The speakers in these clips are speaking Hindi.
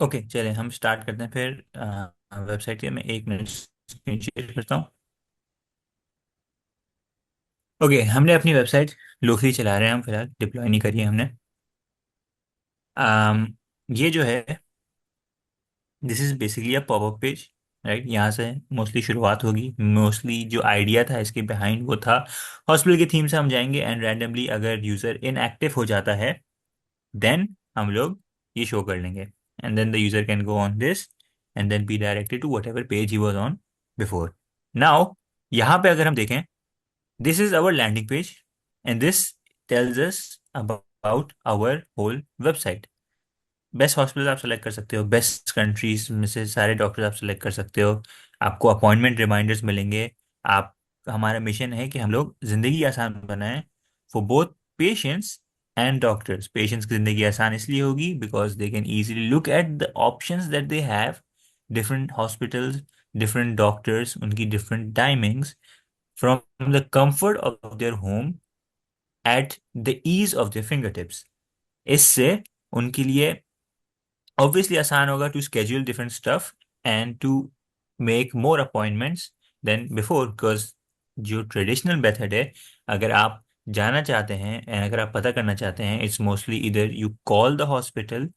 ओके, चले हम स्टार्ट करते हैं फिर। वेबसाइट के मैं 1 मिनट स्क्रीन शेयर करता हूँ। ओके, हमने अपनी वेबसाइट लोकली चला रहे हैं, हम फिलहाल डिप्लॉय नहीं करी है हमने। um, ये जो है, this is basically a popup page. Right, यहाँ से मोस्टली शुरुआत होगी। मोस्टली जो आइडिया था इसके बिहाइंड वो था हॉस्पिटल की थीम से हम जाएंगे, एंड रैंडमली अगर यूज़र इनएक्टिव हो जाता है देन हम लोग ये शो कर लेंगे, and then the user can go on this and then be directed to whatever page he was on before. Now यहाँ पे अगर हम देखें, this is our landing page and this tells us about our whole website. Best hospital आप सेलेक्ट कर सकते हो, बेस्ट कंट्रीज में से सारे डॉक्टर्स आप सेलेक्ट कर सकते हो, आपको अपॉइंटमेंट रिमाइंडर्स मिलेंगे। आप, हमारा मिशन है कि हम लोग ज़िंदगी आसान बनाएं for both patients and doctors. Patients की ज़िंदगी आसान इसलिए होगी because they can easily look at the options that they have, different hospitals, different doctors, उनकी different timings, from the comfort of their home at the ease of their fingertips. इससे उनके लिए obviously आसान होगा to schedule different stuff and to make more appointments than before, because जो ट्रेडिशनल मेथड है, अगर आप जाना चाहते हैं and अगर आप पता करना चाहते हैं, इट्स मोस्टली इधर यू कॉल द हॉस्पिटल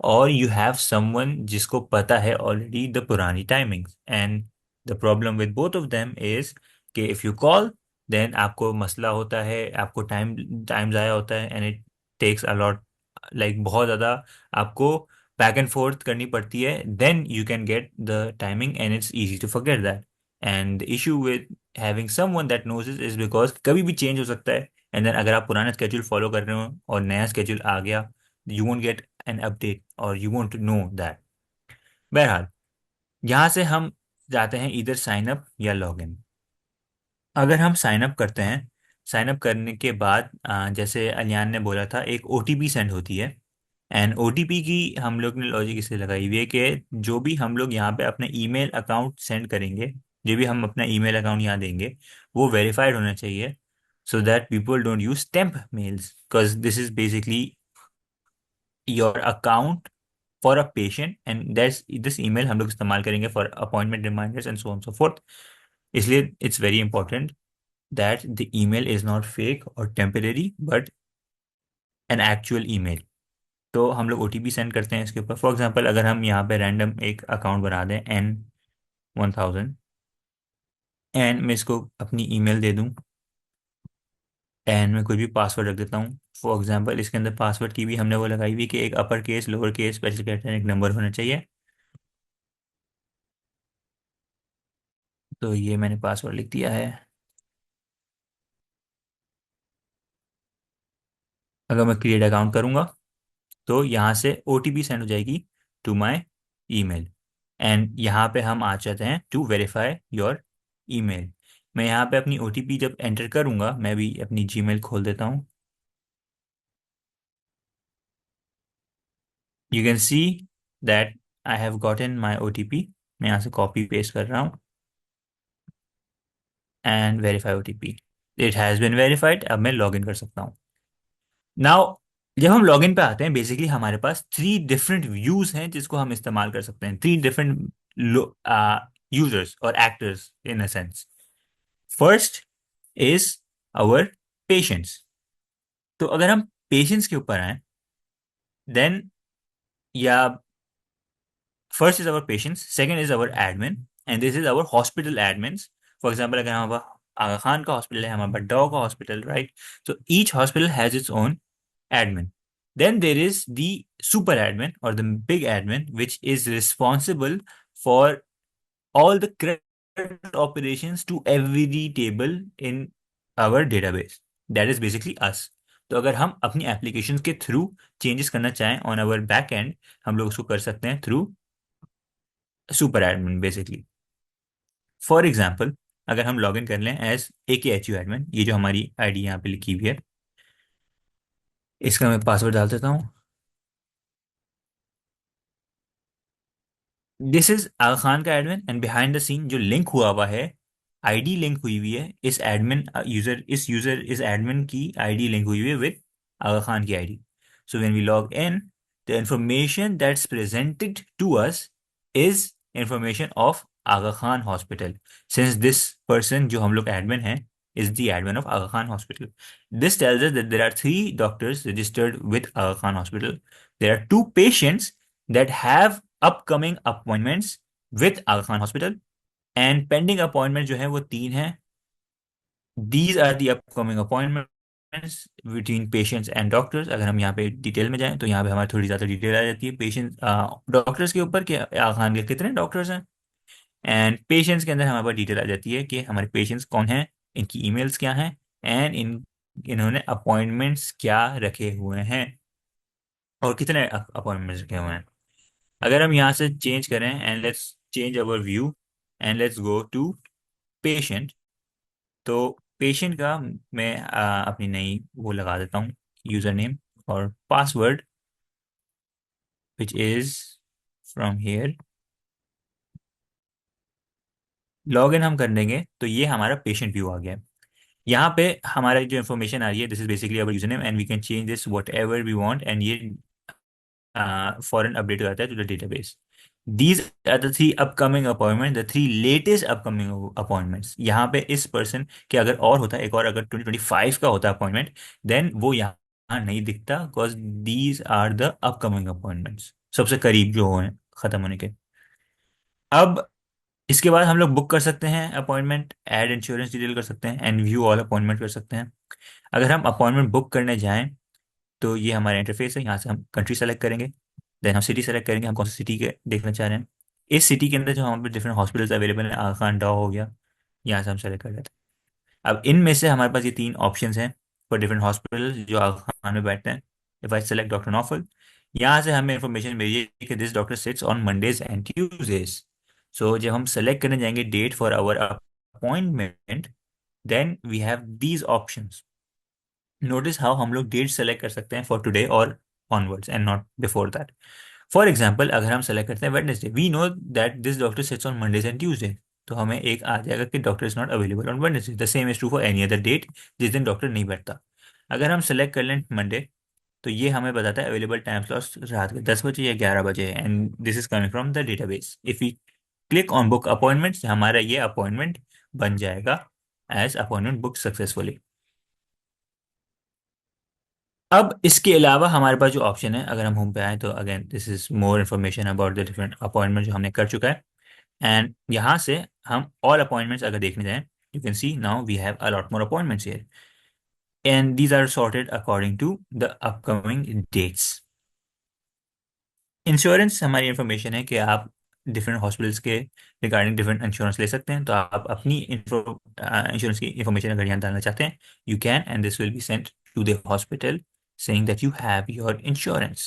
और यू हैव समवन जिसको पता है ऑलरेडी द पुरानी timings. And the problem with both of them is कि इफ़ यू कॉल देन आपको मसला होता है, आपको टाइम टाइम ज़ाया होता है, and it takes a lot, like बहुत ज़्यादा आपको बैक एंड फोर्थ करनी पड़ती है, then you can get the timing and it's easy to forget that. And the issue with having someone that knows is because कभी भी चेंज हो सकता है, एंड देन अगर आप पुराना स्केड्यूल फॉलो कर रहे हो और नया स्केड्यूल आ गया, you won't get an update और यू वोंट नो दैट। बहरहाल, यहाँ से हम जाते हैं इधर साइन अप या लॉग इन। अगर हम साइन अप करते हैं, साइन अप करने के बाद जैसे अलियान ने बोला था, एक ओटीपी सेंड होती है। एंड ओटीपी की हम लोग ने लॉजिक इसलिए लगाई हुई है कि जो भी हम लोग यहाँ पे अपने ईमेल अकाउंट सेंड करेंगे, जो भी हम अपना ईमेल अकाउंट यहाँ देंगे, वो वेरीफाइड होना चाहिए, so that people don't use temp mails, because this is basically your account for a patient, and that's this email हम लोग इस्तेमाल करेंगे for appointment reminders and so on so forth. इसलिए it's very important that the email is not fake or temporary but an actual email। तो हम लोग ओटीपी सेंड करते हैं इसके ऊपर। फॉर एग्जांपल, अगर हम यहाँ पे रैंडम एक अकाउंट बना दें N 1000, एंड मैं इसको अपनी ईमेल दे दूँ, एंड मैं कोई भी पासवर्ड रख देता हूँ। फॉर एग्जांपल, इसके अंदर पासवर्ड की भी हमने वो लगाई हुई कि एक upper case, lower case, special character, एक नंबर होना चाहिए। तो ये मैंने पासवर्ड लिख दिया है। अगर मैं क्रिएट अकाउंट करूँगा तो यहाँ से ओटीपी सेंड हो जाएगी टू माय ईमेल, एंड यहाँ पे हम आ जाते हैं टू वेरीफाई योर ईमेल। मैं यहाँ पे अपनी ओटीपी जब एंटर करूँगा, मैं भी अपनी जीमेल खोल देता हूँ। You can see that I have gotten my OTP. मैं यहाँ से कॉपी पेस्ट कर रहा हूँ and verify OTP. It has been verified. अब मैं लॉगिन कर सकता हूँ। नाउ जब हम लॉगिन पे आते हैं, बेसिकली हमारे पास 3 डिफरेंट व्यूज हैं जिसको हम इस्तेमाल कर सकते हैं, 3 डिफरेंट यूजर्स और actors in a sense. First is our patients. तो अगर हम पेशेंट्स के ऊपर आए, देन, या first is our patients, second is our admin, and this is our hospital admins. For example, अगर हमारे पास आगा खान का हॉस्पिटल है, हमारे पास डॉ का हॉस्पिटल, राइट, तो each hospital has its own admin. Then there is the super admin or the big admin, which is responsible for all the credit operations to every table in our database. That is basically us. तो अगर हम अपनी एप्लीकेशन के थ्रू चेंजेस करना चाहें ऑन आवर बैक एंड, हम लोग उसको कर सकते हैं through super admin basically. For example, अगर हम लॉग इन कर लें एज AKHU एडमिन, ये जो हमारी आईडी यहाँ पे लिखी हुई है, इसका मैं पासवर्ड डाल देता हूँ। दिस इज आगा खान का admin, and behind the scene जो लिंक हुआ हुआ है, आईडी लिंक हुई हुई है इस एडमिन यूजर, इस एडमिन की आईडी लिंक हुई हुई है विद आगा खान की ID. So when we log in, The information that's presented to us is information of Aga Khan Hospital. Since this person जो हम लोग admin हैं is the admin of Aga Khan Hospital. This tells us that there are three doctors registered with Aga Khan Hospital. There are two patients that have upcoming appointments with Aga Khan Hospital, and pending appointment जो है वो तीन हैं. These are the upcoming appointments between patients and doctors. अगर हम यहाँ पे डिटेल में जाएं तो यहाँ पे हमारी थोड़ी ज़्यादा डिटेल आ जाती है पेशेंट डॉक्टर्स के ऊपर कि आगा खान के कितने डॉक्टर्स हैं, एंड पेशेंट्स के अंदर हमारे पास डिटेल आ जाती है कि हमारे पेशेंट्स कौन हैं, इनकी ईमेल्स क्या हैं, एंड इन्होंने अपॉइंटमेंट्स क्या रखे हुए हैं और कितने अपॉइंटमेंट्स रखे हुए हैं. अगर हम यहाँ से चेंज करें and let's change our view and let's go to patient. तो पेशेंट का मैं अपनी नई वो लगा देता हूँ यूज़र नेम और password which is from here. Login हम कर देंगे तो ये हमारा पेशेंट व्यू आ गया है. यहाँ पे हमारा जो इन्फॉर्मेशन आ रही है, this is basically our user name and we can change this whatever we want, and ये फॉरन अपडेट हो जाता है to the database. These are the three upcoming appointment, the three latest upcoming appointments. यहाँ पे इस पर्सन के अगर और होता है एक और, अगर 2025 का होता है अपॉइंटमेंट, देन वो यहाँ नहीं दिखता because these are the upcoming appointments, सबसे करीब जो हैं खत्म होने के. अब इसके बाद हम लोग बुक कर सकते हैं अपॉइंटमेंट, ऐड इंश्योरेंस डिटेल कर सकते हैं एंड व्यू ऑल अपॉइंटमेंट कर सकते हैं. अगर हम अपॉइंटमेंट बुक करने जाएं तो ये हमारा इंटरफेस है. यहाँ से हम कंट्री सेलेक्ट करेंगे, देन हम सिटी सेलेक्ट करेंगे, हम कौन सी सिटी के देखना चाह रहे हैं. इस सिटी के अंदर जो हमारे डिफरेंट हॉस्पिटल्स अवेलेबल हैं, आगा खान डॉ हो गया, यहाँ से हम सेलेक्ट कर लेते हैं. अब इनमें से हमारे पास ये तीन ऑप्शंस हैं फॉर डिफरेंट हॉस्पिटल जो आगा खान में बैठते हैं. If I select doctor Naufal, यहाँ से हमें इंफॉर्मेशन मिली है कि this doctor sits on Mondays and Tuesdays. So जब हम सेलेक्ट करने जाएंगे date for our appointment, then we have these options. Notice how हम लोग डेट सेलेक्ट कर सकते हैं फॉर टुडे और onwards and not before that. For example अगर हम सेलेक्ट करते हैं Wednesday, we know that this doctor sits on Mondays and Tuesday, तो हमें एक आ जाएगा कि doctor is not available on Wednesday. The same is true for any other date जिस दिन डॉक्टर नहीं बैठता. अगर हम सेलेक्ट कर लें मंडे, तो ये हमें बताता है अवेलेबल टाइम स्लॉट्स रात के 10 बजे या 11 बजे, and this is coming from the database. If we click on book appointments, हमारा ये अपॉइंटमेंट बन जाएगा एज अपॉइंटमेंट बुक सक्सेसफुली. अब इसके अलावा हमारे पास जो ऑप्शन है, अगर हम होम पे आए तो again this is more information about the different appointment जो हमने कर चुका है. एंड यहाँ से हम ऑल अपॉइंटमेंट्स अगर देखने जाएं, you can see now we have a lot more appointments here, and these are sorted according to the upcoming dates. Insurance हमारी इंफॉर्मेशन है कि आप डिफरेंट हॉस्पिटल्स के रिगार्डिंग डिफरेंट इंश्योरेंस ले सकते हैं. तो आप अपनी इंश्योरेंस की इंफॉर्मेशन अगर यहाँ डालना चाहते हैं, you can, and this will be sent to the hospital saying that you have your insurance.